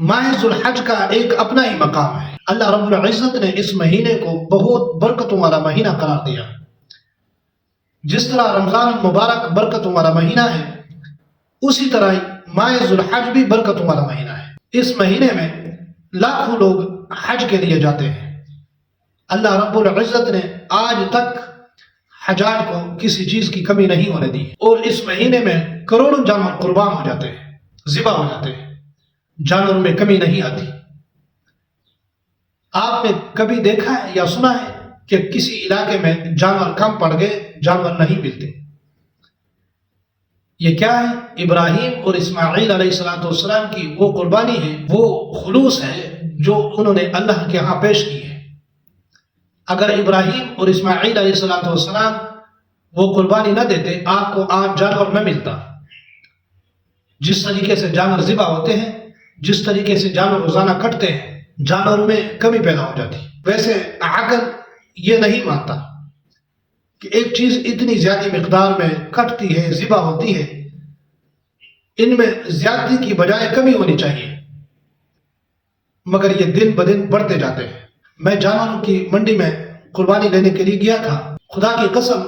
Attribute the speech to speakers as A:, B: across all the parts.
A: ماہ ذوالحج کا ایک اپنا ہی مقام ہے۔ اللہ رب العزت نے اس مہینے کو بہت برکتوں والا مہینہ قرار دیا۔ جس طرح رمضان المبارک برکتوں والا مہینہ ہے، اسی طرح ماہ ذوالحج بھی برکتوں والا مہینہ ہے۔ اس مہینے میں لاکھوں لوگ حج کے لیے جاتے ہیں۔ اللہ رب العزت نے آج تک حجاج کو کسی چیز کی کمی نہیں ہونے دی، اور اس مہینے میں کروڑوں جانور قربان ہو جاتے ہیں، ذبح ہو جاتے ہیں، جانوروں میں کمی نہیں آتی۔ آپ نے کبھی دیکھا ہے یا سنا ہے کہ کسی علاقے میں جانور کم پڑ گئے، جانور نہیں ملتے؟ یہ کیا ہے؟ ابراہیم اور اسماعیل علیہ السلام کی وہ قربانی ہے، وہ خلوص ہے جو انہوں نے اللہ کے ہاں پیش کی ہے۔ اگر ابراہیم اور اسماعیل علیہ السلام وہ قربانی نہ دیتے، آپ کو آج جانور نہ ملتا۔ جس طریقے سے جانور ذبح ہوتے ہیں، جس طریقے سے جانور روزانہ کٹتے ہیں، جانوروں میں کمی پیدا ہو جاتی۔ ویسے عقل یہ نہیں مانتا کہ ایک چیز اتنی زیادہ مقدار میں کٹتی ہے، ذبح ہوتی ہے، ان میں زیادتی کی بجائے کمی ہونی چاہیے، مگر یہ دن بدن بڑھتے جاتے ہیں۔ میں جانوروں کی منڈی میں قربانی لینے کے لیے گیا تھا، خدا کی قسم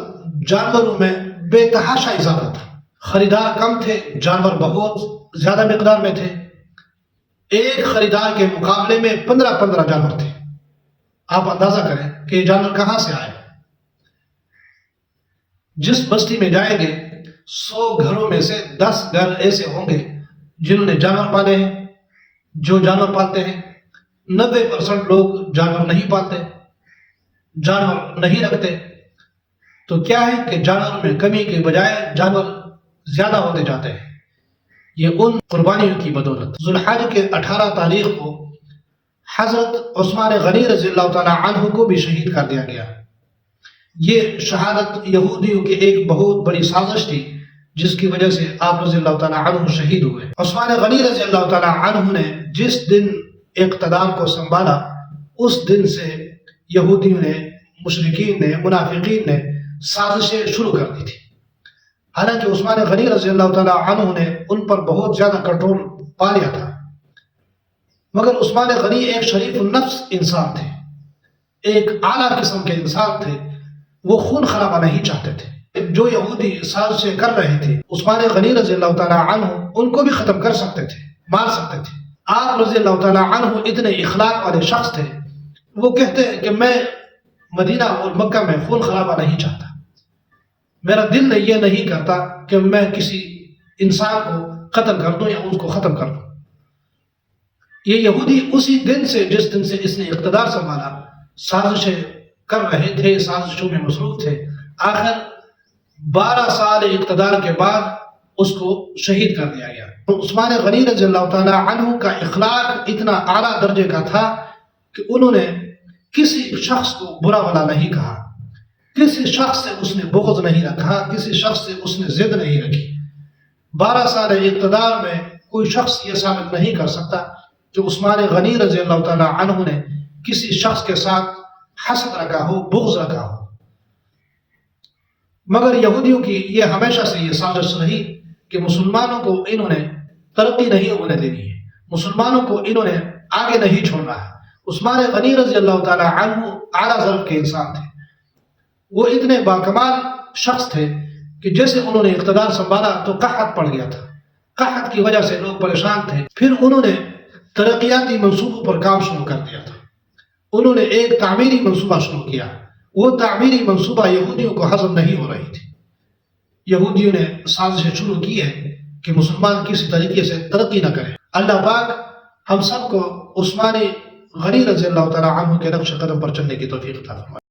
A: جانوروں میں بے تحاشا اضافہ تھا۔ خریدار کم تھے، جانور بہت زیادہ مقدار میں تھے۔ ایک خریدار کے مقابلے میں 15 جانور تھے۔ آپ اندازہ کریں کہ یہ جانور کہاں سے آئے۔ جس بستی میں جائیں گے، 100 گھروں میں سے 10 گھر ایسے ہوں گے جنہوں نے جانور پالے ہیں۔ جو جانور پالتے ہیں، 90% لوگ جانور نہیں پالتے، جانور نہیں رکھتے۔ تو کیا ہے کہ جانوروں میں کمی کے بجائے جانور زیادہ ہوتے جاتے ہیں۔ یہ ان قربانیوں کی بدولت۔ ذوالحج کے 18 تاریخ کو حضرت عثمان غنی رضی اللہ تعالی عنہ کو بھی شہید کر دیا گیا۔ یہ شہادت یہودیوں کی ایک بہت بڑی سازش تھی، جس کی وجہ سے آپ رضی اللہ تعالی عنہ شہید ہوئے۔ عثمان غنی رضی اللہ تعالی عنہ نے جس دن اقتدار کو سنبھالا، اس دن سے یہودیوں نے، مشرکین نے، منافقین نے سازشیں شروع کر دی تھی۔ حالانکہ عثمان غنی رضی اللہ تعالی عنہ نے ان پر بہت زیادہ کنٹرول پا لیا تھا، مگر عثمان غنی ایک شریف النفس انسان تھے، ایک اعلیٰ قسم کے انسان تھے۔ وہ خون خرابہ نہیں چاہتے تھے۔ جو یہودی سازشیں کر رہے تھے، عثمان غنی رضی اللہ تعالی عنہ ان کو بھی ختم کر سکتے تھے، مار سکتے تھے۔ آپ رضی اللہ تعالی عنہ اتنے اخلاق والے شخص تھے، وہ کہتے ہیں کہ میں مدینہ اور مکہ میں خون خرابہ نہیں چاہتا، میرا دل یہ نہیں کرتا کہ میں کسی انسان کو قتل کر دوں یا اس کو ختم کر دوں۔ یہ یہودی اسی دن سے، جس دن سے اس نے اقتدار سنبھالا، سازشیں کر رہے تھے، سازشوں میں مصروف تھے۔ آخر 12 سال اقتدار کے بعد اس کو شہید کر دیا گیا۔ عثمان غنی رضی اللہ تعالی عنہ کا اخلاق اتنا اعلیٰ درجے کا تھا کہ انہوں نے کسی شخص کو برا بھلا نہیں کہا، کسی شخص سے اس نے بغض نہیں رکھا، کسی شخص سے اس نے ضد نہیں رکھی۔ 12 سال اقتدار میں کوئی شخص یہ ثابت نہیں کر سکتا کہ عثمان غنی رضی اللہ تعالی عنہ نے کسی شخص کے ساتھ حسد رکھا ہو، بغض رکھا ہو۔ مگر یہودیوں کی یہ ہمیشہ سے یہ سازش رہی کہ مسلمانوں کو انہوں نے ترقی نہیں ہونے دینی ہے، مسلمانوں کو انہوں نے آگے نہیں چھوڑنا ہے۔ عثمان غنی رضی اللہ تعالی عنہ اعلیٰ ظرف کے انسان تھے، وہ اتنے باکمال شخص تھے کہ جیسے انہوں نے اقتدار سنبھالا تو قحط پڑ گیا تھا، قحط کی وجہ سے لوگ پریشان تھے۔ پھر انہوں نے ترقیاتی منصوبوں پر کام شروع کر دیا تھا، انہوں نے ایک تعمیری منصوبہ شروع کیا۔ وہ تعمیری منصوبہ یہودیوں کو ہضم نہیں ہو رہی تھی۔ یہودیوں نے سازشیں شروع کی ہے کہ مسلمان کسی طریقے سے ترقی نہ کرے۔ اللہ پاک ہم سب کو عثمان غنی رضی اللہ تعالی عنہ کے نقش قدم پر چلنے کی توفیق عطا فرمائے۔